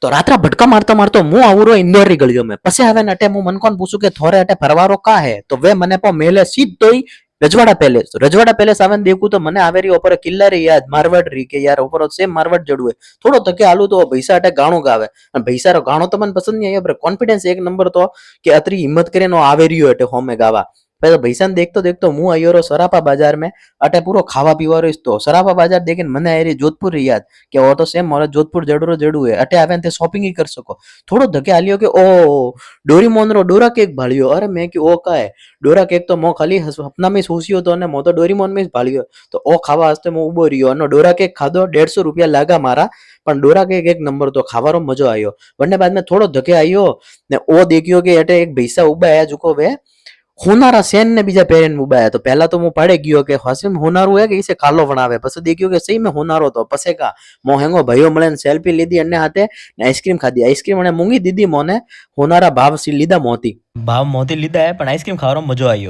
તો રાત્રા ભટકા મારતો મારતો હું આવરો इंदौर री गलियों में पसे आवे ने अटे मु मन कोन पूछू के थोरे अटे फरवारो का है तो वे मने पो मेले सीधो ही रजवाड़ा पैलेस आवे देखू तो मने आवेरी ऊपर किल्ला री याद मारवाड़ री के यार ऊपर सेम मारवाड़ जड़ू है थोड़ो तके आलू तो भैसा अटे गाणो गावे भैसा रो गाणो तो मन पसंद नहीं आयो पर कॉन्फिडेंस एक नंबर तो कि अतरी हिम्मत करे नो आवेरी अटे होमे गावा पहले भैसा देखतो देखतो मुंह आयो रो सरापा बाजार में अटे पूरो खावा पीवा रो तो सरापा बाजार देखे मने आयरी जोधपुर री याद कि वो तो सेम मारा जोधपुर जड़ू है अटे आवे ते शॉपिंग ही कर सको थोड़ो धके आलियो के ओ डोरीमोन रो डोरा केक भाळियो अरे मैं कि ओ का है डोरा केक तो मो खाली सपना में सोचियो तो ने मो तो डोरीमोन में भाळियो तो ओ खावा वास्ते मो उबो रियो अने डोरा केक खाधो 150 रुपया लागा मारा पण डोरा केक एक नंबर तो खावारो मजो आयो वने बाद में थोड़ो धके आयो ने ओ देखियो के अटे एक भैसा उबा है जुको वे होनारा सेन ने बीजा पेरेन उबाया तो पहला तो मु पड़े गयो के हसीम होनारू है कि इसे कालो बनावे પછી દેખ્યો કે સહી में होनारो तो पसे का मोहेंगो भयो મળે સેલ્ફી લીધી અને હાથે ને આઈસ્ક્રીમ ખાધી આઈસ્ક્રીમ અને મૂંગી દીધી મોને હોનારા ભાવ સી લીધા મોતી ભાવ મોતી લીધા હે પણ આઈસ્ક્રીમ ખાવાનો મજો આવ્યો